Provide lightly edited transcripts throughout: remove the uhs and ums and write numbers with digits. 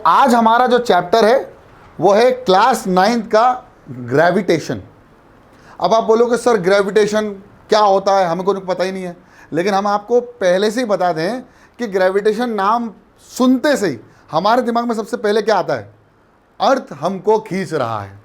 आज हमारा जो चैप्टर है वो है क्लास 9th का ग्रेविटेशन। अब आप बोलोगे सर ग्रेविटेशन क्या होता है, हमें को पता ही नहीं है। लेकिन हम आपको पहले से ही बता दें कि ग्रेविटेशन नाम सुनते से ही हमारे दिमाग में सबसे पहले क्या आता है, अर्थ हमको खींच रहा है।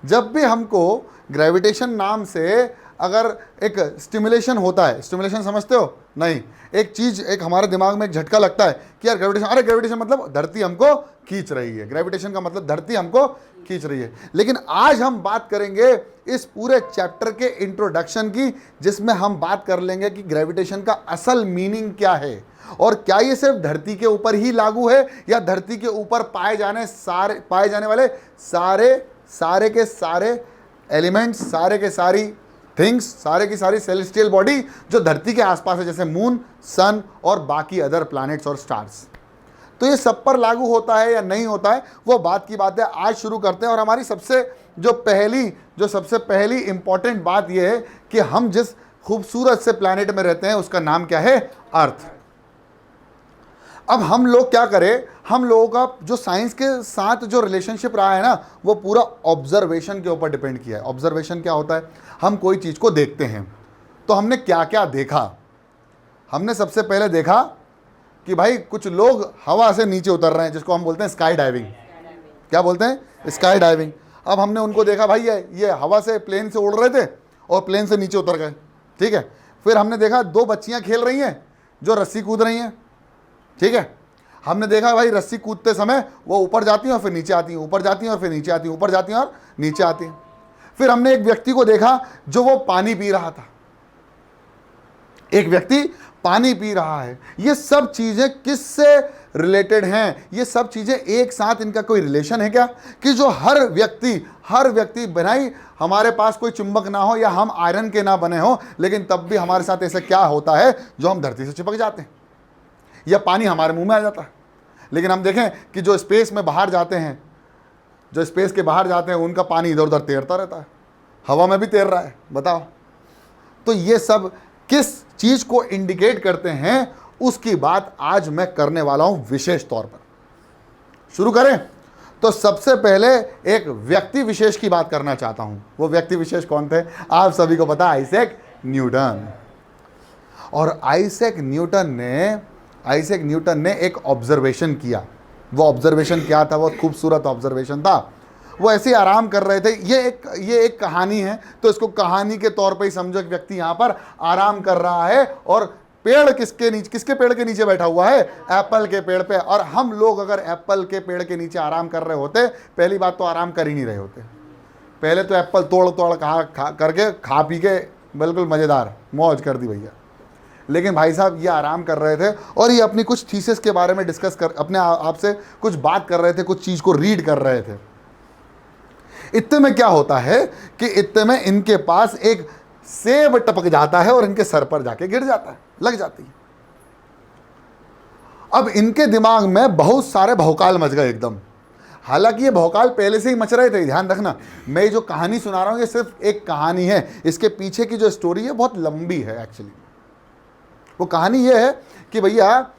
जब भी हमको ग्रेविटेशन नाम से अगर एक स्टिमुलेशन होता है, स्टिमुलेशन समझते हो नहीं, एक चीज़ एक हमारे दिमाग में एक झटका लगता है कि यार ग्रेविटेशन, अरे ग्रेविटेशन मतलब धरती हमको खींच रही है, ग्रेविटेशन का मतलब धरती हमको खींच रही है। लेकिन आज हम बात करेंगे इस पूरे चैप्टर के इंट्रोडक्शन की, जिसमें हम बात कर लेंगे कि ग्रेविटेशन का असल मीनिंग क्या है और क्या ये सिर्फ धरती के ऊपर ही लागू है या धरती के ऊपर पाए जाने वाले सारे के सारे एलिमेंट्स, सारे के सारी थिंग्स, सारे की सारी सेलेस्टियल बॉडी जो धरती के आसपास है, जैसे मून, सन और बाकी अदर प्लैनेट्स और स्टार्स, तो ये सब पर लागू होता है या नहीं होता है, वो बात की बात है। आज शुरू करते हैं। और हमारी सबसे पहली इंपॉर्टेंट बात ये है कि हम जिस खूबसूरत से प्लैनेट में रहते हैं उसका नाम क्या है, अर्थ। अब हम लोग क्या करें, हम लोगों का जो साइंस के साथ जो रिलेशनशिप रहा है ना, वो पूरा ऑब्जर्वेशन के ऊपर डिपेंड किया है। ऑब्जर्वेशन क्या होता है, हम कोई चीज़ को देखते हैं तो हमने क्या क्या देखा। हमने सबसे पहले देखा कि भाई कुछ लोग हवा से नीचे उतर रहे हैं, जिसको हम बोलते हैं स्काई डाइविंग। क्या बोलते हैं, स्काई डाइविंग। अब हमने उनको देखा, भाई ये हवा से प्लेन से उड़ रहे थे और प्लेन से नीचे उतर गए, ठीक है। फिर हमने देखा 2 बच्चियां खेल रही हैं जो रस्सी कूद रही हैं, ठीक है। हमने देखा भाई रस्सी कूदते समय वो ऊपर जाती हैं और फिर नीचे आती हैं, ऊपर जाती हैं और फिर नीचे आती हैं, ऊपर जाती हैं और नीचे आती हैं। फिर हमने एक व्यक्ति को देखा जो वो पानी पी रहा था, एक व्यक्ति पानी पी रहा है। ये सब चीजें किससे रिलेटेड हैं, ये सब चीजें एक साथ, इनका कोई रिलेशन है क्या, कि जो हर व्यक्ति बनाई, हमारे पास कोई चुंबक ना हो या हम आयरन के ना बने हो, लेकिन तब भी हमारे साथ ऐसा क्या होता है जो हम धरती से चिपक जाते हैं या पानी हमारे मुंह में आ जाता है। लेकिन हम देखें कि जो स्पेस में बाहर जाते हैं, जो स्पेस के बाहर जाते हैं, उनका पानी इधर उधर तैरता रहता है, हवा में भी तैर रहा है, बताओ। तो ये सब किस चीज को इंडिकेट करते हैं, उसकी बात आज मैं करने वाला हूं विशेष तौर पर। शुरू करें तो सबसे पहले एक व्यक्ति विशेष की बात करना चाहता हूं। वो व्यक्ति विशेष कौन थे, आप सभी को पता, आइजैक न्यूटन। और आइजैक न्यूटन ने एक ऑब्जर्वेशन किया। वो ऑब्जर्वेशन क्या था, वो खूबसूरत ऑब्जर्वेशन था। वो ऐसे आराम कर रहे थे, ये एक कहानी है, तो इसको कहानी के तौर पे ही समझो। एक व्यक्ति यहाँ पर आराम कर रहा है और पेड़ किसके पेड़ के नीचे बैठा हुआ है, एप्पल के पेड़ पे। और हम लोग अगर एप्पल के पेड़ के नीचे आराम कर रहे होते, पहली बात तो आराम कर ही नहीं रहे होते, पहले तो एप्पल तोड़ करके खा पी के बिल्कुल मज़ेदार मौज कर दी भैया। लेकिन भाई साहब ये आराम कर रहे थे और ये अपनी कुछ थीसिस के बारे में डिस्कस कर, अपने आप से कुछ बात कर रहे थे, कुछ चीज़ को रीड कर रहे थे। इतने में क्या होता है कि इतने में इनके पास एक सेब टपक जाता है और इनके सर पर जाके गिर जाता है, लग जाती है। अब इनके दिमाग में बहुत सारे भौकाल मच गए एकदम। हालांकि ये भौकाल पहले से ही मच रहे थे, ध्यान रखना, मैं ये जो कहानी सुना रहा हूं ये सिर्फ एक कहानी है, इसके पीछे की जो स्टोरी है बहुत लंबी है एक्चुअली। वो कहानी ये है कि भैया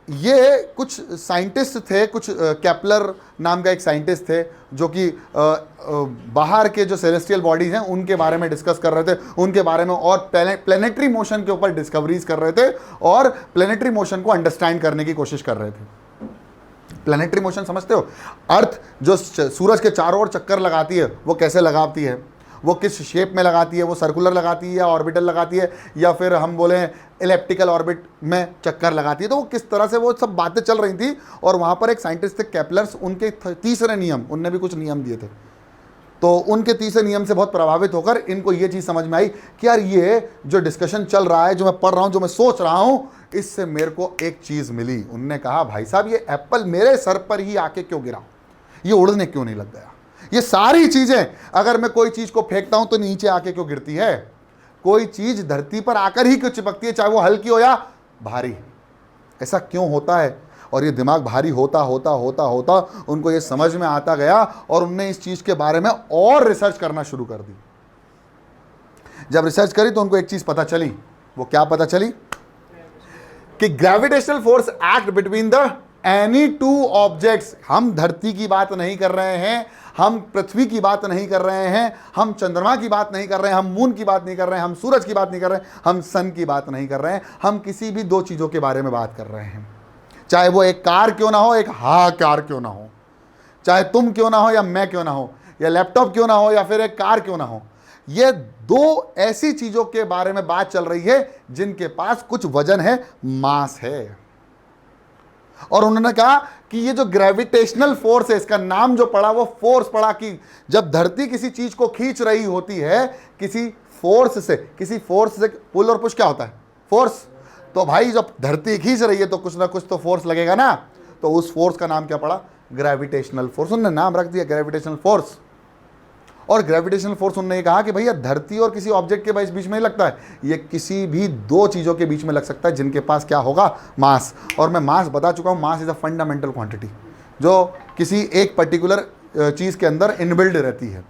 ये कुछ साइंटिस्ट थे, कुछ केपलर नाम का एक साइंटिस्ट थे, जो कि बाहर के जो सेलेस्टियल बॉडीज हैं उनके बारे में डिस्कस कर रहे थे, उनके बारे में, और प्लेनेटरी मोशन के ऊपर डिस्कवरीज कर रहे थे और प्लेनेटरी मोशन को अंडरस्टैंड करने की कोशिश कर रहे थे। प्लेनेटरी मोशन समझते हो, अर्थ जो सूरज के चारों ओर चक्कर लगाती है वो कैसे लगाती है, वो किस शेप में लगाती है, वो सर्कुलर लगाती है या ऑर्बिटल लगाती है, या फिर हम बोले इलेप्टिकल ऑर्बिट में चक्कर लगाती है, तो वो किस तरह से वो सब बातें चल रही थी। और वहाँ पर एक साइंटिस्ट थे केपलर्स, उनके तीसरे नियम, उनने भी कुछ नियम दिए थे, तो उनके तीसरे नियम से बहुत प्रभावित होकर इनको ये चीज़ समझ में आई कि यार ये जो डिस्कशन चल रहा है, जो मैं पढ़ रहा हूँ, जो मैं सोच रहा हूँ, इससे मेरे को एक चीज़ मिली। उनने कहा भाई साहब ये एप्पल मेरे सर पर ही आके क्यों गिरा, ये उड़ने क्यों नहीं लग गया, ये सारी चीजें, अगर मैं कोई चीज को फेंकता हूं तो नीचे आके क्यों गिरती है, कोई चीज धरती पर आकर ही क्यों चिपकती है, चाहे वो हल्की हो या भारी, ऐसा क्यों होता है। और ये दिमाग भारी होता होता होता होता उनको ये समझ में आता गया और उनने इस चीज के बारे में और रिसर्च करना शुरू कर दी। जब रिसर्च करी तो उनको एक चीज पता चली। वो क्या पता चली, कि gravitational force act between the any two objects, हम धरती की बात नहीं कर रहे हैं, हम पृथ्वी की बात नहीं कर रहे हैं, हम चंद्रमा की बात नहीं कर रहे हैं, हम मून की बात नहीं कर रहे हैं, हम सूरज की बात नहीं कर रहे हैं, हम सन की बात नहीं कर रहे हैं, हम किसी भी दो चीज़ों के बारे में बात कर रहे हैं। चाहे वो एक कार क्यों ना हो, एक कार क्यों ना हो, चाहे तुम क्यों ना हो या मैं क्यों ना हो, या लैपटॉप क्यों ना हो या फिर एक कार क्यों ना हो, ये दो ऐसी चीज़ों के बारे में बात चल रही है जिनके पास कुछ वजन है, मास है। और उन्होंने कहा कि ये जो ग्रेविटेशनल फोर्स है, इसका नाम जो पड़ा वो फोर्स पड़ा कि जब धरती किसी चीज को खींच रही होती है किसी फोर्स से पुल और पुश क्या होता है, फोर्स। तो भाई जब धरती खींच रही है तो कुछ ना कुछ तो फोर्स लगेगा ना, तो उस फोर्स का नाम क्या पड़ा, ग्रेविटेशनल फोर्स। उन्होंने नाम रख दिया ग्रेविटेशनल फोर्स। और ग्रेविटेशनल फोर्स उन्होंने कहा कि भैया धरती और किसी ऑब्जेक्ट के बीच में लगता है, ये किसी भी दो चीज़ों के बीच में लग सकता है जिनके पास क्या होगा, मास। और मैं मास बता चुका हूँ, mass is a fundamental quantity जो किसी एक पर्टिकुलर चीज़ के अंदर इनबिल्ड रहती है।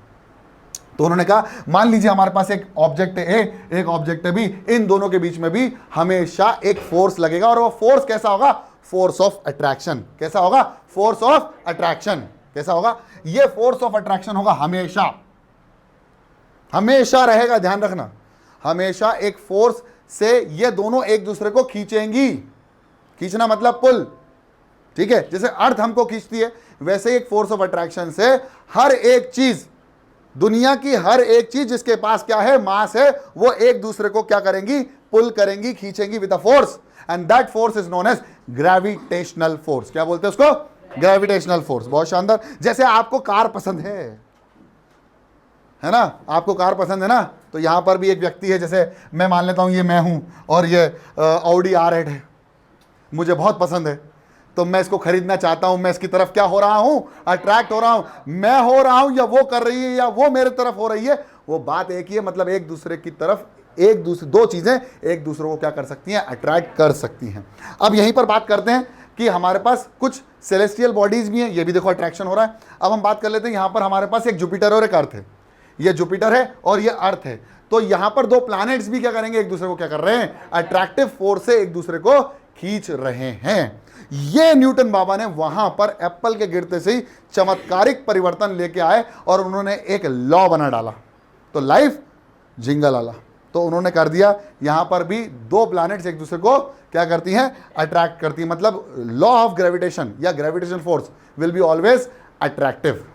तो उन्होंने कहा मान लीजिए हमारे पास एक ऑब्जेक्ट है ए, एक ऑब्जेक्ट है बी, इन दोनों के बीच में भी हमेशा एक फोर्स लगेगा, और वो फोर्स कैसा होगा, फोर्स ऑफ अट्रैक्शन। कैसा होगा, फोर्स ऑफ अट्रैक्शन। कैसा होगा, ये फोर्स ऑफ अट्रैक्शन होगा, हमेशा रहेगा, ध्यान रखना, हमेशा एक फोर्स से ये दोनों एक दूसरे को खींचेंगी। खींचना मतलब पुल, ठीक है, जैसे अर्थ हमको खींचती है वैसे एक फोर्स ऑफ अट्रैक्शन से हर एक चीज, दुनिया की हर एक चीज जिसके पास क्या है, मास है, वो एक दूसरे को क्या करेंगी, पुल करेंगी, खींचेंगी with a force, and that force is known as gravitational force. क्या बोलते हैं उसको, ग्रेविटेशनल फोर्स। बहुत शानदार। जैसे आपको कार पसंद है ना, आपको कार पसंद है ना, तो यहां पर भी एक व्यक्ति है, जैसे मैं मान लेता हूं ये मैं हूं और ये ऑडी R8 है, मुझे बहुत पसंद है, तो मैं इसको खरीदना चाहता हूं, मैं इसकी तरफ क्या हो रहा हूं, अट्रैक्ट हो रहा हूं, मैं हो रहा हूं या वो कर रही है या वो मेरे तरफ हो रही है, वो बात एक ही है, मतलब एक दूसरे की तरफ, एक दूसरे, दो चीजें एक दूसरे को क्या कर सकती हैं, अट्रैक्ट कर सकती हैं। अब यहीं पर बात करते हैं कि हमारे पास कुछ सेलेस्टियल बॉडीज भी हैं, ये भी देखो अट्रैक्शन हो रहा है। अब हम बात कर लेते हैं, यहां पर हमारे पास एक जुपिटर और एक अर्थ है, ये जुपिटर है और ये अर्थ है, तो यहां पर दो प्लैनेट्स भी क्या करेंगे, एक दूसरे को क्या कर रहे हैं, अट्रैक्टिव फोर्स से एक दूसरे को खींच रहे हैं। ये न्यूटन बाबा ने वहां पर एप्पल के गिरते से ही चमत्कारिक परिवर्तन लेके आए और उन्होंने एक लॉ बना डाला, तो लाइफ जिंगल वाला। तो उन्होंने कर दिया, यहां पर भी दो प्लैनेट्स एक दूसरे को क्या करती हैं, अट्रैक्ट करती हैं, मतलब लॉ ऑफ ग्रेविटेशन या gravitation force will be always attractive.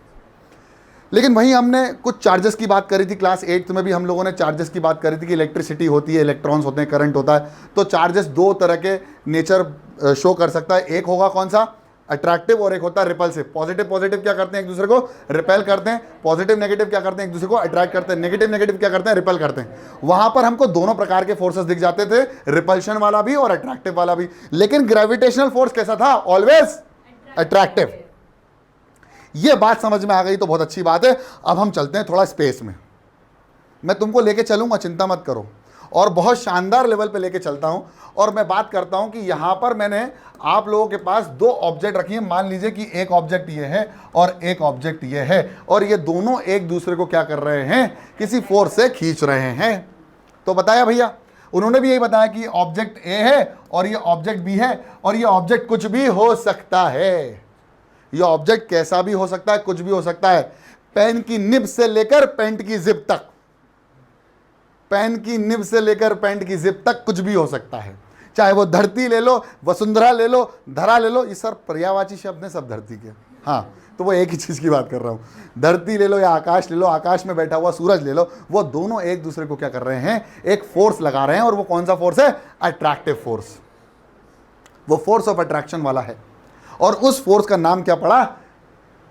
लेकिन वहीं हमने कुछ चार्जेस की बात करी थी, क्लास 8 में भी हम लोगों ने चार्जेस की बात करी थी कि इलेक्ट्रिसिटी होती है, इलेक्ट्रॉन्स होते हैं, करंट होता है, तो चार्जेस दो तरह के नेचर शो कर सकता है, एक होगा कौन सा, अट्रैक्टिव, और एक होता है रिपल्सिव। पॉजिटिव पॉजिटिव क्या करते हैं, एक दूसरे को रिपेल करते हैं, पॉजिटिव नेगेटिव क्या करते हैं, एक दूसरे को अट्रैक्ट करते हैं, नेगेटिव नेगेटिव क्या करते हैं, रिपेल करते हैं। वहां पर हमको दोनों प्रकार के फोर्सेस दिख जाते थे, रिपल्शन वाला भी और अट्रैक्टिव वाला भी, लेकिन ग्रेविटेशनल फोर्स कैसा था, ऑलवेज अट्रैक्टिव। ये बात समझ में आ गई तो बहुत अच्छी बात है। अब हम चलते हैं थोड़ा स्पेस में, मैं तुमको लेके चलूंगा, चिंता मत करो, और बहुत शानदार लेवल पे लेके चलता हूं। और मैं बात करता हूं कि यहां पर मैंने आप लोगों के पास दो ऑब्जेक्ट रखी है, मान लीजिए कि एक ऑब्जेक्ट ये है और एक ऑब्जेक्ट ये है, और ये दोनों एक दूसरे को क्या कर रहे हैं, किसी फोर्स से खींच रहे हैं। तो बताया भैया, उन्होंने भी यही बताया कि ऑब्जेक्ट ए है और ये ऑब्जेक्ट बी है, और ये ऑब्जेक्ट कुछ भी हो सकता है, ये ऑब्जेक्ट कैसा भी हो सकता है, कुछ भी हो सकता है, पेन की निब से लेकर पेंट की जिप तक, पेन की निब से लेकर पेंट की जिप तक कुछ भी हो सकता है, चाहे वो धरती ले लो, वसुंधरा ले लो, धरा ले लो, ये सर पर्यायवाची शब्द है सब धरती के, हाँ, तो वो एक ही चीज़ की बात कर रहा हूँ, धरती ले लो या आकाश ले लो, आकाश में बैठा हुआ सूरज ले लो, वो दोनों एक दूसरे को क्या कर रहे हैं, एक फोर्स लगा रहे हैं, और वो कौन सा फोर्स है, अट्रैक्टिव फोर्स, वो फोर्स ऑफ अट्रैक्शन वाला है, और उस फोर्स का नाम क्या पड़ा,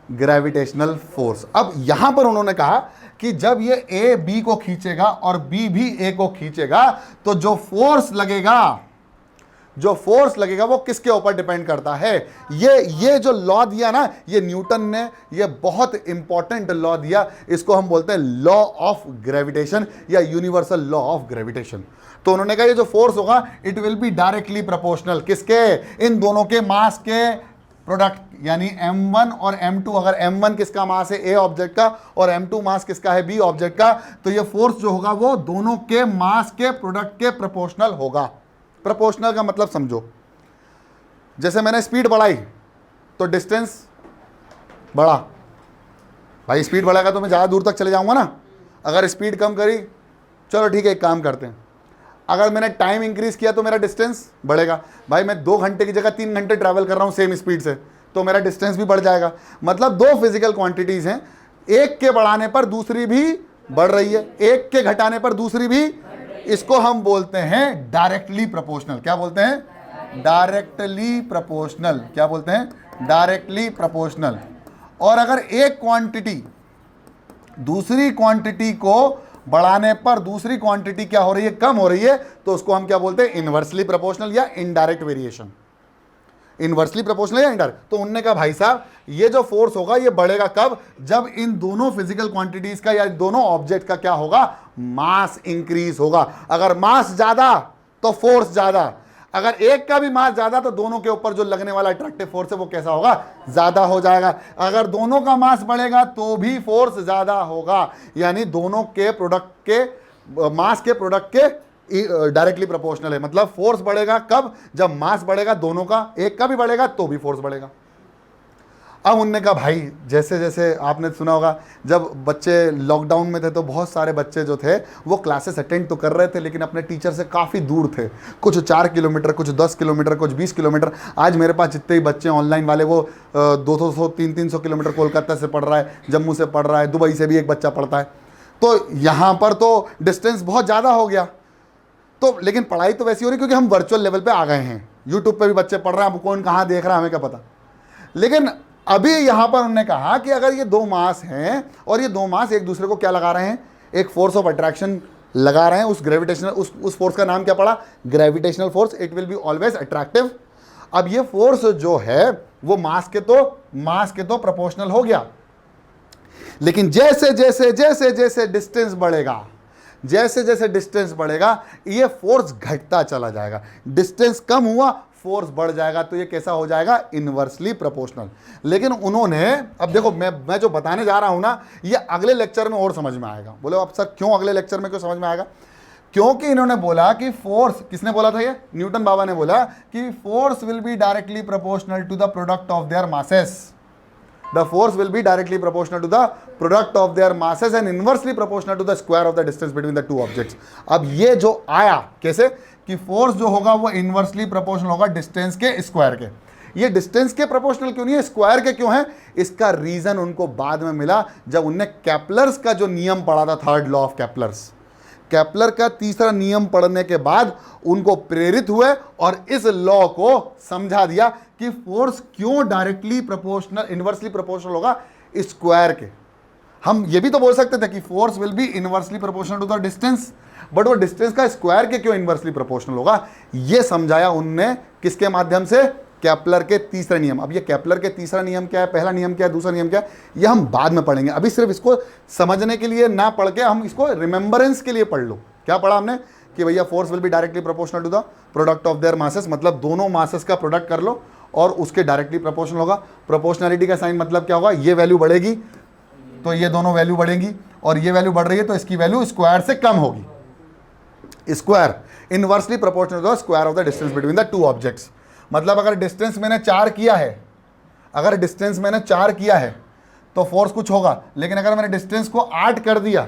ग्रेविटेशनल फोर्स। अब यहां पर उन्होंने कहा कि जब ये ए बी को खींचेगा और बी भी ए को खींचेगा, तो जो फोर्स लगेगा वो किसके ऊपर डिपेंड करता है, ये जो लॉ दिया ना, ये न्यूटन ने ये बहुत इंपॉर्टेंट लॉ दिया, इसको हम बोलते हैं लॉ ऑफ ग्रेविटेशन या यूनिवर्सल लॉ ऑफ ग्रेविटेशन। तो उन्होंने कहा ये जो फोर्स होगा it will be directly proportional, किसके, इन दोनों के मास के प्रोडक्ट, यानी m1 और m2, अगर m1 किसका मास है, ए ऑब्जेक्ट का, और m2 मास किसका है, बी ऑब्जेक्ट का, तो ये फोर्स जो होगा वो दोनों के मास के प्रोडक्ट के प्रोपोर्शनल होगा। प्रोपोर्शनल का मतलब समझो, जैसे मैंने स्पीड बढ़ाई, तो डिस्टेंस बढ़ा, भाई स्पीड बढ़ेगा तो मैं ज़्यादा दूर तक चले जाऊंगा ना। अगर स्पीड कम करी, चलो ठीक है एक काम करते हैं, अगर मैंने टाइम इंक्रीज किया तो मेरा डिस्टेंस बढ़ेगा। भाई मैं 2 घंटे की जगह 3 घंटे ट्रैवल कर रहा हूँ सेम स्पीड से, तो मेरा डिस्टेंस भी बढ़ जाएगा। मतलब 2 फिजिकल क्वांटिटीज हैं, एक के बढ़ाने पर दूसरी भी बढ़ रही है, एक के घटाने पर दूसरी भी। इसको हम बोलते हैं डायरेक्टली प्रोपोर्शनल। क्या बोलते हैं? Directly proportional. क्या बोलते हैं? Directly proportional. और अगर एक क्वांटिटी दूसरी क्वांटिटी को बढ़ाने पर दूसरी क्वांटिटी क्या हो रही है? कम हो रही है, तो उसको हम क्या बोलते हैं? इनवर्सली प्रोपोर्शनल या इनडायरेक्ट वेरिएशन। इनवर्सली प्रोपोर्शनल या इनडायरेक्ट। तो उनने कहा भाई साहब ये जो फोर्स होगा ये बढ़ेगा कब? जब इन दोनों फिजिकल क्वांटिटीज का या दोनों ऑब्जेक्ट का क्या होगा? मास इंक्रीज होगा। अगर मास ज्यादा तो फोर्स ज्यादा, अगर एक का भी मास ज्यादा तो दोनों के ऊपर जो लगने वाला अट्रैक्टिव फोर्स है वो कैसा होगा? ज्यादा हो जाएगा। अगर दोनों का मास बढ़ेगा तो भी फोर्स ज्यादा होगा, यानी दोनों के प्रोडक्ट के मास के प्रोडक्ट के डायरेक्टली प्रोपोर्शनल है। मतलब फोर्स बढ़ेगा कब? जब मास बढ़ेगा दोनों का, एक का भी बढ़ेगा तो भी फोर्स बढ़ेगा। अब उनने कहा भाई जैसे जैसे आपने सुना होगा जब बच्चे लॉकडाउन में थे तो बहुत सारे बच्चे जो थे वो क्लासेस अटेंड तो कर रहे थे लेकिन अपने टीचर से काफ़ी दूर थे, कुछ 4 किलोमीटर, कुछ 10 किलोमीटर, कुछ 20 किलोमीटर। आज मेरे पास जितने ही बच्चे ऑनलाइन वाले वो 200 300 किलोमीटर कोलकाता से पढ़ रहा है, जम्मू से पढ़ रहा है, दुबई से भी एक बच्चा पढ़ता है। तो यहाँ पर तो डिस्टेंस बहुत ज़्यादा हो गया, तो लेकिन पढ़ाई तो वैसी हो रही क्योंकि हम वर्चुअल लेवल पे आ गए हैं। यूट्यूब पे भी बच्चे पढ़ रहे हैं, अब कौन कहाँ देख रहा है हमें क्या पता। लेकिन अभी यहाँ पर उन्होंने कहा कि अगर ये 2 मास हैं और ये 2 मास एक दूसरे को क्या लगा रहे हैं? एक फोर्स ऑफ अट्रैक्शन लगा रहे हैं। उस ग्रेविटेशनल उस फोर्स का नाम क्या पड़ा? Gravitational force. It will be always attractive. अब ये फोर्स जो है वो मास के तो प्रोपोर्शनल हो गया, लेकिन जैसे जैसे जैसे जैसे डिस्टेंस बढ़ेगा, जैसे जैसे डिस्टेंस बढ़ेगा ये फोर्स घटता चला जाएगा। डिस्टेंस कम हुआ, फोर्स बढ़ जाएगा, तो ये कैसा हो जाएगा? Inversely proportional. लेकिन उन्होंने, अब देखो मैं जो बताने जा रहा हूं ना ये अगले लेक्चर में और समझ में आएगा। बोले अब सर क्यों अगले लेक्चर में क्यों समझ में आएगा? क्योंकि इन्होंने बोला कि फोर्स, किसने बोला था? ये न्यूटन बाबा ने बोला कि force will be directly proportional to the product of their masses. The force will be directly proportional to the product of their masses and inversely proportional to the square of the distance between the two objects. अब ये जो आया कैसे कि force जो होगा वो inversely proportional होगा डिस्टेंस के स्क्वायर के। ये डिस्टेंस के प्रोपोर्शनल क्यों नहीं है, स्क्वायर के क्यों है? इसका रीजन उनको बाद में मिला जब उनने केपलर्स का जो नियम पढ़ा था, third law of Kepler's. Kepler का तीसरा नियम पढ़ने के बाद उनको प्रेरित हुए और इस लॉ को समझा दिया कि फोर्स क्यों डायरेक्टली प्रोपोर्शनल, इनवर्सली प्रोपोर्शनल होगा स्क्वायर के। हम ये भी तो बोल सकते थे कि force will be inversely proportional to the distance, but वो डिस्टेंस का स्क्वायर के क्यों इनवर्सली प्रोपोर्शनल होगा, ये समझाया उनने किसके माध्यम से? केपलर के तीसरा नियम। अब ये केपलर के तीसरा नियम क्या है, पहला नियम क्या है, दूसरा नियम क्या है, ये हम बाद में पढ़ेंगे। अभी सिर्फ इसको समझने के लिए ना पढ़ के हम इसको रिमेंबरेंस के लिए पढ़ लो। क्या पढ़ा हमने? कि भैया force will be directly proportional to the product of their masses, मतलब दोनों मासेस का प्रोडक्ट कर लो और उसके डायरेक्टली प्रोपोर्शनल होगा। प्रोपोर्शनैलिटी का साइन मतलब क्या होगा? ये वैल्यू बढ़ेगी तो ये दोनों वैल्यू बढ़ेंगी, और ये वैल्यू बढ़ रही है तो इसकी वैल्यू स्क्वायर से कम होगी। Square inversely proportional to the square of the distance between the two objects. मतलब अगर डिस्टेंस मैंने 4 किया है, अगर डिस्टेंस मैंने 4 किया है तो फोर्स कुछ होगा, लेकिन अगर मैंने डिस्टेंस को 8 कर दिया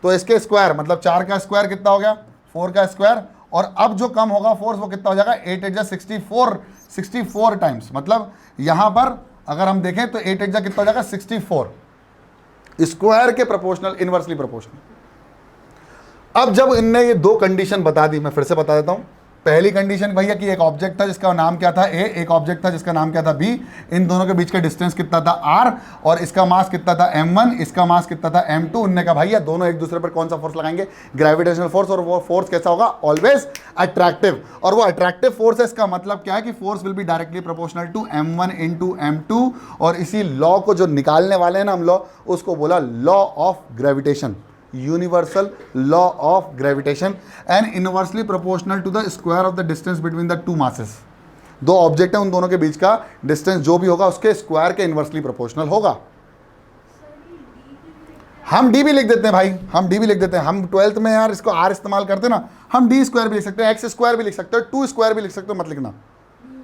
तो इसके स्क्वायर, मतलब 4 का स्क्वायर कितना हो गया? 4 का स्क्वायर। और अब जो कम होगा फोर्स वो कितना हो जाएगा? 8 8 64 टाइम्स। मतलब यहां पर अगर हम देखें तो 8 8 कितना हो जाएगा? 64 स्क्वायर के प्रोपोर्शनल, इनवर्सली प्रोपोर्शनल। अब जब इनने ये 2 कंडीशन बता दी, मैं फिर से बता देता हूं। पहली कंडीशन भैया कि एक ऑब्जेक्ट था जिसका नाम क्या था? ए, एक ऑब्जेक्ट था जिसका नाम क्या था? बी। इन दोनों के बीच का डिस्टेंस कितना था? आर, और इसका मास कितना था? m1, इसका मास कितना था? m2। उन्होंने कहा भैया दोनों एक दूसरे पर कौन सा फोर्स लगाएंगे? Gravitational force. और वो फोर्स कैसा होगा? Always attractive. और वो अट्रैक्टिव फोर्स है, इसका मतलब क्या है कि force will be directly proportional to m1 into m2। और इसी लॉ को जो निकालने वाले हैं ना हम लॉ, उसको बोला law of gravitation, universal law of gravitation, and inversely proportional to the square of the distance between the two masses. 2 object है, उन दोनों के बीच का डिस्टेंस जो भी होगा उसके स्क्वायर के इनवर्सली प्रोपोर्शनल होगा। हम डी भी लिख देते हैं भाई, हम डी भी लिख देते हैं। हम 12th में यार इसको आर इस्तेमाल करते हैं ना, हम डी स्क्वायर भी लिख सकते हैं, एक्स स्क्वायर भी लिख सकते हो, 2 स्क्वायर भी लिख सकते हो, मत लिखना।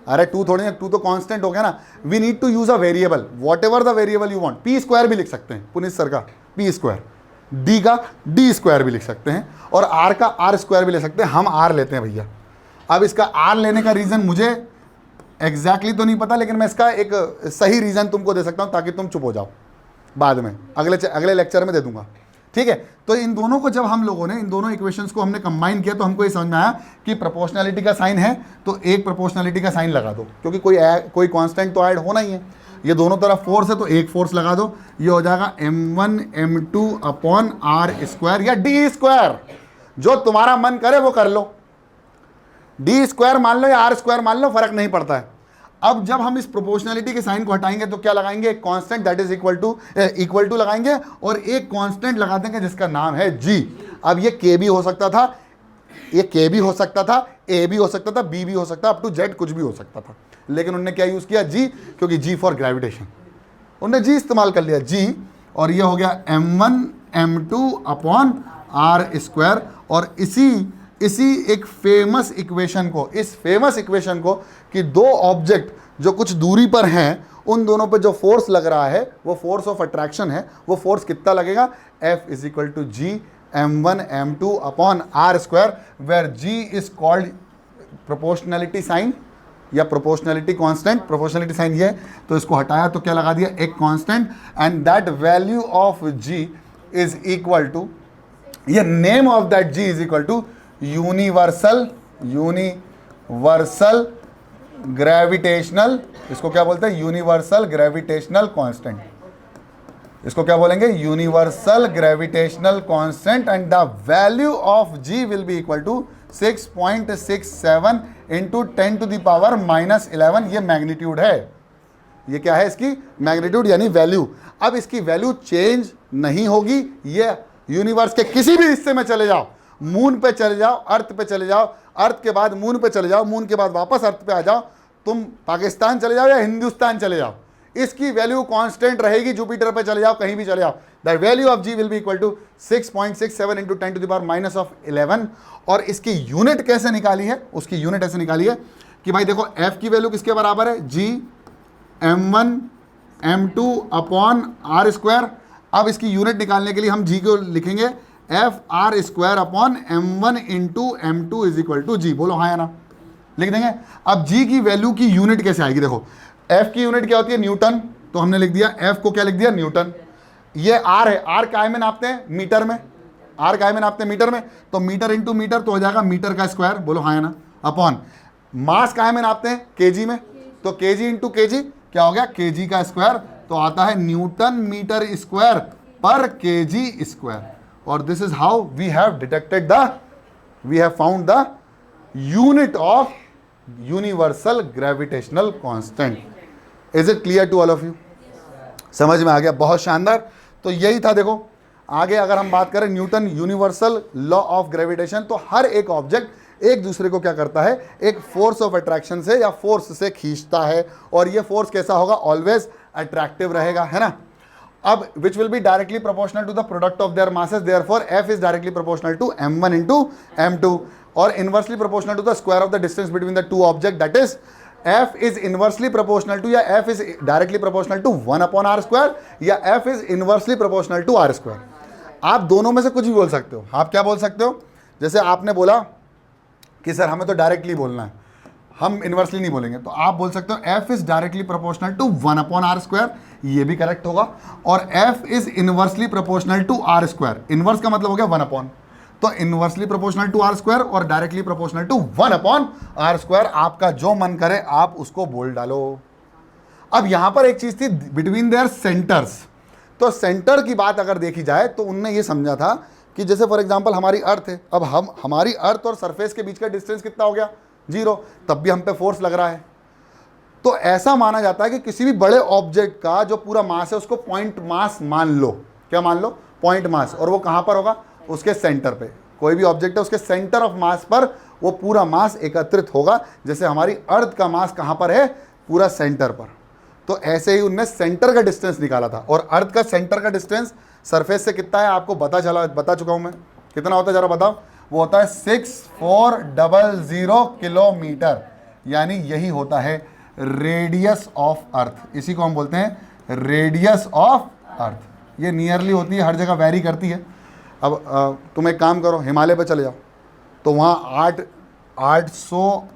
अरे टू थोड़ी ना, टू तो कांस्टेंट हो गया ना। We need to use a variable, whatever the variable you want. P square भी लिख सकते हैं, पुनीत सर का पी स्क्वायर, डी का डी स्क्वायर भी लिख सकते हैं, और आर का आर स्क्वायर भी ले सकते हैं। हम आर लेते हैं भैया। अब इसका आर लेने का रीज़न मुझे एग्जैक्टली तो नहीं पता, लेकिन मैं इसका एक सही रीज़न तुमको दे सकता हूँ ताकि तुम चुप हो जाओ। बाद में अगले लेक्चर में दे दूंगा, ठीक है। तो इन दोनों को जब हम लोगों ने, इन दोनों इक्वेशंस को हमने कंबाइन किया तो हमको ये समझ में आया कि प्रोपोर्शनैलिटी का साइन है तो एक प्रोपोर्शनैलिटी का साइन लगा दो, क्योंकि कोई कांस्टेंट तो ऐड होना ही है। ये दोनों तरफ फोर्स है तो एक फोर्स लगा दो, ये हो जाएगा m1 m2 upon R square या डी स्क्वायर, जो तुम्हारा मन करे वो कर लो। डी स्क्वायर मान लो या आर स्क्वायर मान लो, फर्क नहीं पड़ता है। अब जब हम इस प्रोपोर्शनैलिटी के साइन को हटाएंगे तो क्या लगाएंगे, एक constant that is equal to लगाएंगे, और एक कांस्टेंट लगा देंगे जिसका नाम है जी। अब ये के भी हो सकता था, ये के भी हो सकता था, ए भी हो सकता था, बी भी हो सकता, अप टू जेड कुछ भी हो सकता था, लेकिन उन्होंने क्या यूज किया, जी, क्योंकि जी फॉर ग्रेविटेशन, उन्होंने जी इस्तेमाल कर लिया, जी। और ये हो गया m1 m2 upon R square. और इसी एक फेमस इक्वेशन को, इस फेमस इक्वेशन को कि दो ऑब्जेक्ट जो कुछ दूरी पर हैं उन दोनों पे जो फोर्स लग रहा है वो फोर्स ऑफ अट्रैक्शन है, वो फोर्स कितना लगेगा, F is equal to G m1 m2 upon R square, where G is called proportionality sign या प्रोपोर्शनैलिटी कांस्टेंट। प्रोपोर्शनैलिटी साइन ये, तो इसको हटाया तो क्या लगा दिया, एक constant, and that value of G is equal to, ये name of that G is equal to universal gravitational, इसको क्या बोलते हैं, यूनिवर्सल ग्रेविटेशनल कांस्टेंट, इसको क्या बोलेंगे, universal gravitational constant, and the value of G will be equal to 6.67 into 10 to the power -11। ये magnitude है, ये क्या है इसकी मैग्नीट्यूड यानी वैल्यू। अब इसकी वैल्यू चेंज नहीं होगी, ये यूनिवर्स के किसी भी हिस्से में चले जाओ, मून पे चले जाओ, अर्थ पे चले जाओ, अर्थ के बाद मून पे चले जाओ, मून के बाद वापस अर्थ पे आ जाओ, तुम पाकिस्तान चले जाओ या हिंदुस्तान चले जाओ, इसकी वैल्यू कांस्टेंट रहेगी। जुपिटर पे चले जाओ, कहीं भी चले जाओ, the value of G will be equal to 6.67 into 10 to the power -11। और इसकी यूनिट कैसे निकाली है, उसकी यूनिट ऐसे निकाली है कि भाई देखो f की वैल्यू किसके बराबर है, g m1 m2 upon R square. अब इसकी यूनिट निकालने के लिए हम g को लिखेंगे F R square upon m1 into m2 is equal to G. बोलो हाँ या ना, लिख देंगे। अब g की वैल्यू की यूनिट कैसे आएगी, देखो f की यूनिट क्या होती है, न्यूटन, तो हमने लिख दिया f को क्या लिख दिया, न्यूटन। ये r है, r काय में नापते हैं, मीटर में, r काय में नापते हैं मीटर में, तो मीटर इंटू मीटर तो हो जाएगा मीटर का स्क्वायर, बोलो हाँ या ना, अपॉन मास काय में नापते हैं, केजी में, तो केजी इंटू केजी क्या हो गया, केजी का स्क्वायर, तो आता है न्यूटन मीटर स्क्वायर पर केजी स्क्वायर। और this is how we have found the unit of universal gravitational constant. Is it clear to all of you, समझ में आ गया, बहुत शानदार। तो यही था, देखो आगे अगर हम बात करें Newton universal law of gravitation, तो हर एक ऑब्जेक्ट एक दूसरे को क्या करता है, एक फोर्स ऑफ अट्रैक्शन से या फोर्स से खींचता है, और ये फोर्स कैसा होगा, ऑलवेज अट्रैक्टिव रहेगा, है ना। अब which will be directly proportional to the product of their masses, therefore F is directly proportional to m1 into m2, और inversely proportional to the square of the distance between the two object, that is f is inversely proportional to, या f is directly proportional to 1 upon R square, या f is inversely proportional to R square. आप दोनों में से कुछ भी बोल सकते हो। आप क्या बोल सकते हो, जैसे आपने बोला कि सर हमें तो डायरेक्टली बोलना है, हम इनवर्सली नहीं बोलेंगे, तो आप बोल सकते हो f is directly proportional to 1 upon R square, ये भी करेक्ट होगा। और f is inversely proportional to R square, inverse का मतलब हो गया 1 अपॉन, तो inversely proportional to R square और directly proportional to 1 upon R square, आपका जो मन करे आप उसको बोल डालो। अब यहां पर एक चीज थी, बिटवीन देयर सेंटर्स, तो सेंटर की बात अगर देखी जाए तो उनने ये समझा था कि जैसे फॉर एग्जांपल हमारी अर्थ है, अब हमारी अर्थ और सरफेस के बीच का डिस्टेंस कितना हो गया, 0, तब भी हम पे फोर्स लग रहा है। तो ऐसा माना जाता है कि किसी भी बड़े ऑब्जेक्ट का जो पूरा मास है उसको पॉइंट मास मान लो, क्या मान लो, पॉइंट मास, और वो कहां पर होगा, उसके सेंटर पे। कोई भी ऑब्जेक्ट है उसके सेंटर ऑफ मास पर वो पूरा मास एकत्रित होगा, जैसे हमारी अर्थ का मास कहां पर है, पूरा सेंटर पर। तो ऐसे ही उनने सेंटर का डिस्टेंस निकाला था, और अर्थ का सेंटर का डिस्टेंस सरफेस से कितना है आपको बता चुका हूं मैं, कितना होता है जरा बताओ, वो होता है 6400 किलोमीटर। यानी यही होता है रेडियस ऑफ अर्थ। इसी को हम बोलते हैं रेडियस ऑफ अर्थ। ये नियरली होती है, हर जगह वैरी करती है। अब तुम एक काम करो, हिमालय पे चले जाओ, तो वहाँ 800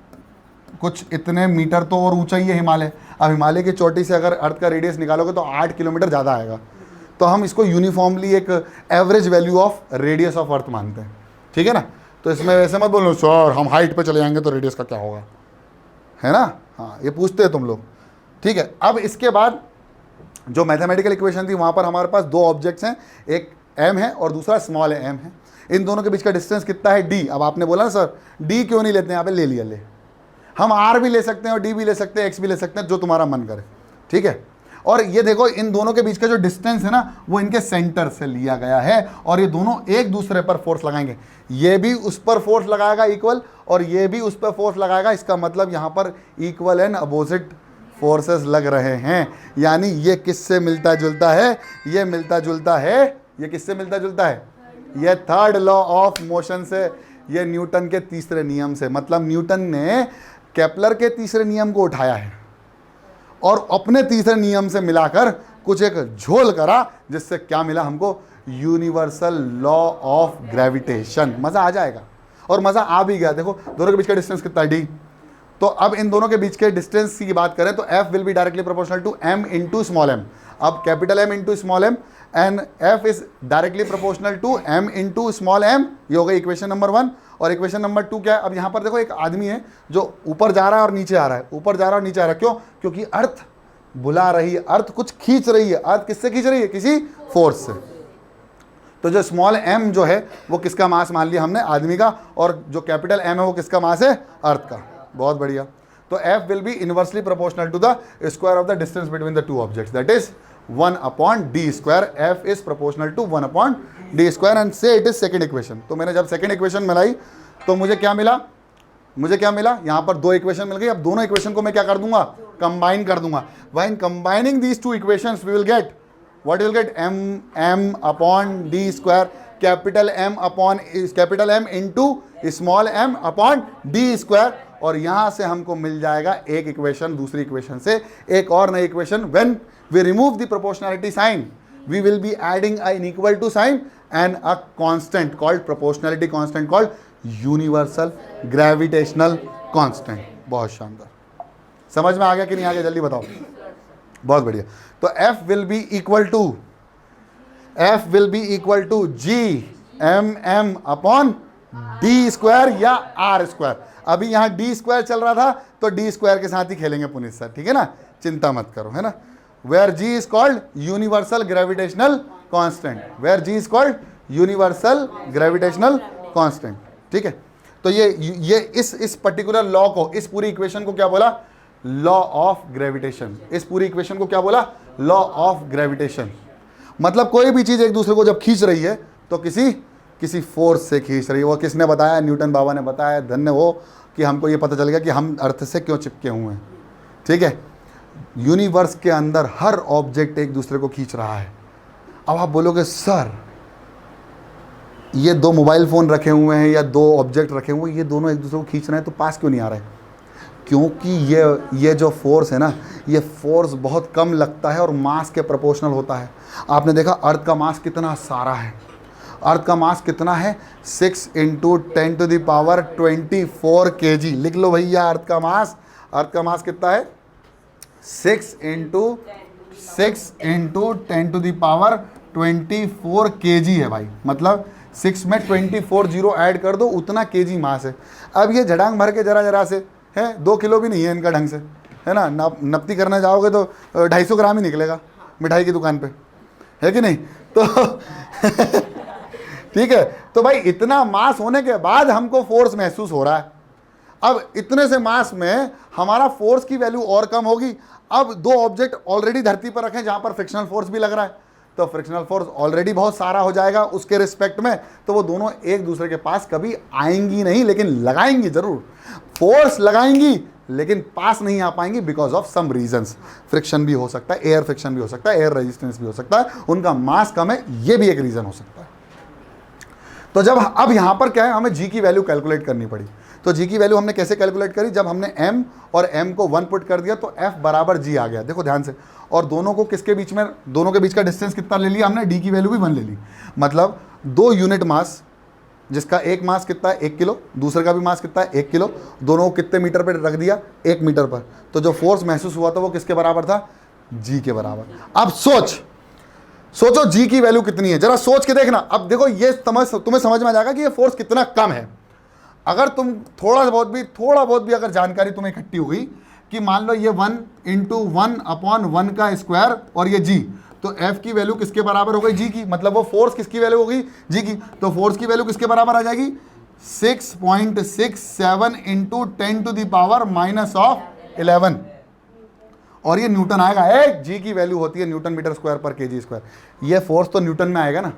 कुछ इतने मीटर तो और ऊंचा ही है हिमालय। अब हिमालय की चोटी से अगर अर्थ का रेडियस निकालोगे तो 8 किलोमीटर ज़्यादा आएगा। तो हम इसको यूनिफॉर्मली एक average value of radius of earth मानते हैं, ठीक है ना। तो इसमें वैसे मत बोलो सर हम हाइट पे चले जाएंगे तो रेडियस का क्या होगा, है ना। हाँ, ये पूछते हैं तुम लोग, ठीक है। अब इसके बाद जो मैथमेटिकल इक्वेशन थी वहाँ पर हमारे पास दो ऑब्जेक्ट्स हैं, एक m है और दूसरा स्मॉल m है। इन दोनों के बीच का डिस्टेंस कितना है, d। अब आपने बोला ना सर d क्यों नहीं लेते हैं, यहाँ पे ले लिया, ले हम r भी ले सकते हैं और d भी ले सकते हैं, x भी ले सकते हैं, जो तुम्हारा मन करे, ठीक है। और ये देखो इन दोनों के बीच का जो डिस्टेंस है ना वो इनके सेंटर से लिया गया है, और ये दोनों एक दूसरे पर फोर्स लगाएंगे। ये भी उस पर फोर्स लगाएगा इक्वल, और ये भी उस पर फोर्स लगाएगा। इसका मतलब यहाँ पर इक्वल एंड अपोजिट फोर्सेस लग रहे हैं। यानी ये किससे मिलता जुलता है, ये मिलता जुलता है, ये किससे मिलता जुलता है, ये थर्ड लॉ ऑफ मोशन से, ये न्यूटन के तीसरे नियम से। मतलब न्यूटन ने केपलर के तीसरे नियम को उठाया है और अपने तीसरे नियम से मिलाकर कुछ एक झोल करा, जिससे क्या मिला हमको, यूनिवर्सल लॉ ऑफ ग्रेविटेशन। मजा आ जाएगा, और मजा आ भी गया। देखो दोनों के बीच का डिस्टेंस कितना है, d। तो अब इन दोनों के बीच के डिस्टेंस की बात करें तो f will be directly proportional to m into small m। अब capital M into small m and f is directly proportional to m into small m। ये हो गई इक्वेशन नंबर 1। और इक्वेशन नंबर 2 क्या है, अब यहाँ पर देखो एक आदमी है जो ऊपर जा रहा है और नीचे आ रहा है, ऊपर जा रहा है और नीचे आ रहा है। क्यों, क्योंकि अर्थ बुला रही है, अर्थ कुछ खींच रही है। अर्थ किससे खींच रही है, किसी फोर्स से। तो जो स्मॉल m जो है वो किसका मास मान लिया हमने, आदमी का, और जो कैपिटल M है वो किसका मास है, अर्थ का। बहुत बढ़िया। तो f will be inversely proportional to the square of the distance between the two objects, that is 1/d square. f is proportional to 1/d square and say it is second equation. तो मैंने जब second equation मिलाई तो मुझे क्या मिला, यहाँ पर दो इक्वेशन मिल गई। अब दोनों इक्वेशन को मैं क्या कर दूंगा, कंबाइन कर दूंगा। When combining these two equations we will get, what will get, m/d square, capital M into small m/d square. और यहाँ से हमको मिल जाएगा एक इक्वेशन दूसरी इक्वेशन से, एक और नई equation. When we remove the proportionality sign we will be adding an equal to sign and a constant called proportionality constant called universal gravitational constant। बहुत शानदार, समझ में आ गया कि नहीं आ गया, जल्दी बताओ। बहुत बढ़िया। तो f will be equal to g/m/d square या r स्क्वायर। अभी यहाँ d स्क्वायर चल रहा था तो d स्क्वायर के साथ ही खेलेंगे पुनीत सर, ठीक है ना, चिंता मत करो, है ना। where g is called universal gravitational constant, where g is called universal gravitational constant, ठीक है। तो ये इस पर्टिकुलर लॉ को, इस पूरी इक्वेशन को क्या बोला, लॉ ऑफ ग्रेविटेशन। इस पूरी इक्वेशन को क्या बोला, लॉ ऑफ ग्रेविटेशन। मतलब कोई भी चीज एक दूसरे को जब खींच रही है तो किसी फोर्स से खींच रही है। वो किसने बताया, न्यूटन बाबा ने बताया। धन्य हो कि हमको ये पता चल गया कि हम अर्थ से क्यों चिपके हुए हैं, ठीक है। यूनिवर्स के अंदर हर ऑब्जेक्ट एक दूसरे को खींच रहा है। अब आप बोलोगे सर ये दो मोबाइल फ़ोन रखे हुए हैं या दो ऑब्जेक्ट रखे हुए हैं, ये दोनों एक दूसरे को खींच रहे हैं तो पास क्यों नहीं आ रहे? क्योंकि ये जो फोर्स है ना, ये फोर्स बहुत कम लगता है और मास के प्रोपोर्शनल होता है। आपने देखा अर्थ का मास कितना सारा है, अर्थ का मास कितना है, 6 × 10⁻24 kg। लिख लो भैया, अर्थ का मास कितना है, 6 × 10⁻24 kg है भाई। मतलब 6 में 24 जीरो ऐड कर दो, उतना kg मास है। अब ये झटांग भर के जरा से है, 2 किलो भी नहीं है इनका ढंग से, है ना। नपती करने जाओगे तो 250 ग्राम ही निकलेगा मिठाई की दुकान पे, है कि नहीं। तो ठीक है। तो भाई इतना मास होने के बाद हमको फोर्स महसूस हो रहा है। अब इतने से मास में हमारा फोर्स की वैल्यू और कम होगी। अब दो ऑब्जेक्ट ऑलरेडी धरती पर रखें जहां पर फ्रिक्शनल फोर्स भी लग रहा है, तो फ्रिक्शनल फोर्स ऑलरेडी बहुत सारा हो जाएगा उसके रिस्पेक्ट में। तो वो दोनों एक दूसरे के पास कभी आएंगी नहीं, लेकिन लगाएंगी जरूर, फोर्स लगाएंगी लेकिन पास नहीं आ पाएंगी because of some reasons. Friction भी हो सकता है, एयर फ्रिक्शन भी हो सकता है, एयर रेजिस्टेंस भी हो सकता है, उनका मास कम है, ये भी एक रीजन हो सकता है। तो जब अब यहां पर क्या है, हमें जी की वैल्यू कैलकुलेट करनी पड़ी। तो जी की वैल्यू हमने कैसे कैलकुलेट करी, जब हमने m और m को 1 पुट कर दिया तो f बराबर g आ गया। देखो ध्यान से, और दोनों को किसके बीच में, दोनों के बीच का डिस्टेंस कितना ले लिया हमने, d की वैल्यू भी 1 ले ली। मतलब 2 यूनिट मास, जिसका एक मास कितना है 1 किलो, दूसरे का भी मास कितना है 1 किलो, दोनों को कितने मीटर पर रख दिया, 1 मीटर पर। तो जो फोर्स महसूस हुआ था वो किसके बराबर था, जी के बराबर। अब सोचो जी की वैल्यू कितनी है, जरा सोच के देखना। अब देखो ये तुम्हें समझ में आ जाएगा कि ये फोर्स कितना कम है। अगर तुम थोड़ा बहुत भी अगर जानकारी तुम्हें इकट्ठी हो गई कि मान लो ये 1 × 1/1 का स्क्वायर और ये जी, तो F की वैल्यू किसके बराबर हो गई, जी की। मतलब वो फोर्स किसकी वैल्यू हो गई, जी की। तो फोर्स की वैल्यू किसके बराबर आ जाएगी, 6.67 × 10⁻⁻11, और ये न्यूटन आएगा। जी की वैल्यू होती है न्यूटन मीटर स्क्वायर पर केजी स्क्वायर। ये फोर्स तो न्यूटन में आएगा ना।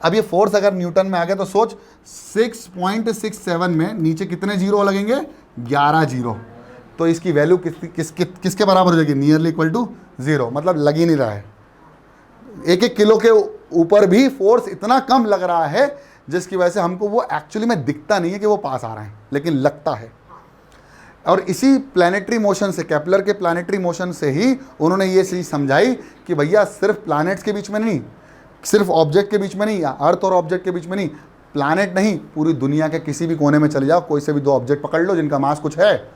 अब ये फोर्स अगर न्यूटन में आ गया तो सोच 6.67 में नीचे कितने जीरो लगेंगे, 11 जीरो। तो इसकी वैल्यू किसके बराबर हो जाएगी, नियरली इक्वल टू 0। मतलब लग ही नहीं रहा है, 1 किलो के ऊपर भी फोर्स इतना कम लग रहा है जिसकी वजह से हमको वो एक्चुअली में दिखता नहीं है कि वो पास आ रहा है, लेकिन लगता है। और इसी प्लैनेटरी मोशन से, केपलर के प्लैनेटरी मोशन से ही उन्होंने ये चीज़ समझाई कि भैया सिर्फ प्लैनेट्स के बीच में नहीं, सिर्फ ऑब्जेक्ट के बीच में नहीं, या अर्थ और ऑब्जेक्ट के बीच में नहीं, प्लैनेट नहीं, पूरी दुनिया के किसी भी कोने में चले जाओ, कोई से भी 2 ऑब्जेक्ट पकड़ लो जिनका मास कुछ है,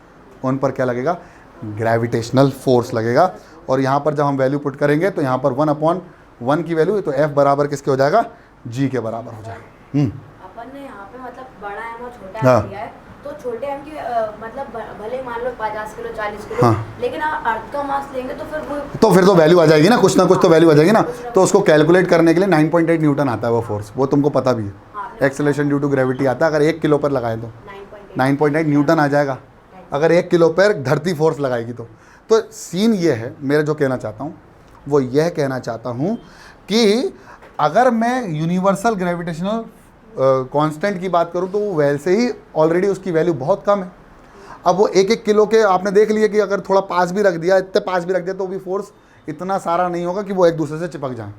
उन पर क्या लगेगा, ग्रेविटेशनल फोर्स लगेगा। और यहाँ पर जब हम वैल्यू पुट करेंगे तो यहाँ पर 1/1 की वैल्यू, तो F बराबर किसके हो जाएगा, जी के बराबर हो जाएगा। अपन ने यहाँ पे मतलब बड़ा एम और छोटा एम दिया है, तो छोटे एम की मतलब भले मान लो 50 किलो 40 किलो, लेकिन अर्थ का मास लेंगे तो फिर तो वैल्यू आ जाएगी ना, कुछ ना कुछ तो वैल्यू आ जाएगी ना। तो उसको कैलकुलेट करने के लिए 9.8 न्यूटन आता है वो फोर्स, वो तुमको पता भी है। एक्सेलरेशन ड्यू टू ग्रेविटी आता है, अगर 1 किलो पर लगाए तो 9.8 न्यूटन आ जाएगा, अगर 1 किलो पर धरती फोर्स लगाएगी तो सीन ये है, मेरा जो कहना चाहता हूँ वो यह कहना चाहता हूँ कि अगर मैं यूनिवर्सल ग्रेविटेशनल कांस्टेंट की बात करूं तो वो वैसे ही ऑलरेडी उसकी वैल्यू बहुत कम है। अब वो 1 किलो के आपने देख लिया कि अगर थोड़ा पास भी रख दिया, इतने पास भी रख दिया, तो भी फोर्स इतना सारा नहीं होगा कि वो एक दूसरे से चिपक जाए।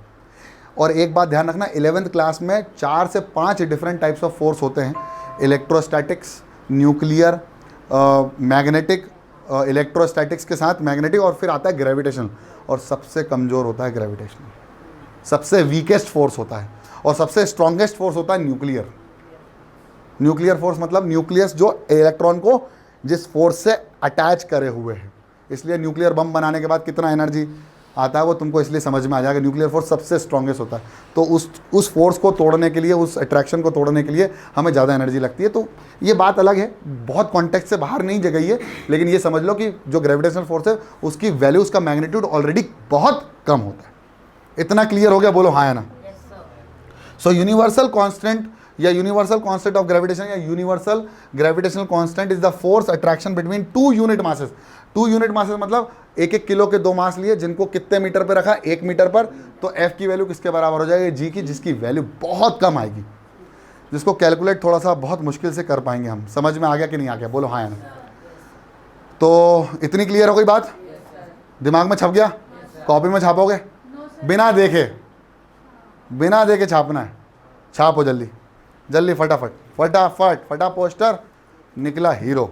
और एक बात ध्यान रखना, 11th क्लास में 4 से 5 डिफरेंट टाइप्स ऑफ फोर्स होते हैं, इलेक्ट्रोस्टैटिक्स, न्यूक्लियर, मैग्नेटिक, इलेक्ट्रोस्टैटिक्स के साथ मैग्नेटिक, और फिर आता है ग्रेविटेशन। और सबसे कमज़ोर होता है ग्रेविटेशन, सबसे वीकेस्ट फोर्स होता है, और सबसे स्ट्रॉन्गेस्ट फोर्स होता है न्यूक्लियर। न्यूक्लियर फोर्स मतलब न्यूक्लियस जो इलेक्ट्रॉन को जिस फोर्स से अटैच करे हुए है। इसलिए न्यूक्लियर बम बनाने के बाद कितना एनर्जी आता है वो तुमको इसलिए समझ में आ जाएगा। न्यूक्लियर फोर्स सबसे स्ट्रॉन्गेस्ट होता है, तो उस फोर्स को तोड़ने के लिए, उस अट्रैक्शन को तोड़ने के लिए हमें ज़्यादा एनर्जी लगती है। तो ये बात अलग है, बहुत कॉन्टेक्स्ट से बाहर नहीं गई है, लेकिन ये समझ लो कि जो ग्रेविटेशनल फोर्स है उसकी वैल्यू, उसका मैग्नीट्यूड ऑलरेडी बहुत कम होता है। इतना क्लियर हो गया, बोलो हाँ या ना। सो यूनिवर्सल कांस्टेंट या यूनिवर्सल कांस्टेंट ऑफ ग्रेविटेशन या universal gravitational constant is the force attraction between 2 unit masses. 2 unit masses मतलब 1 किलो के 2 मास लिए, जिनको कितने मीटर पे रखा, 1 मीटर पर। तो F की वैल्यू किसके बराबर हो जाएगी, जी की, जिसकी वैल्यू बहुत कम आएगी, जिसको कैलकुलेट थोड़ा सा बहुत मुश्किल से कर पाएंगे हम। समझ में आ गया कि नहीं आ गया, बोलो हाँ या ना। तो इतनी क्लियर हो गई बात, दिमाग में छप गया, कॉपी में छापोगे, बिना देखे छापना है। छापो जल्दी जल्दी, फटाफट फटा पोस्टर, निकला हीरो।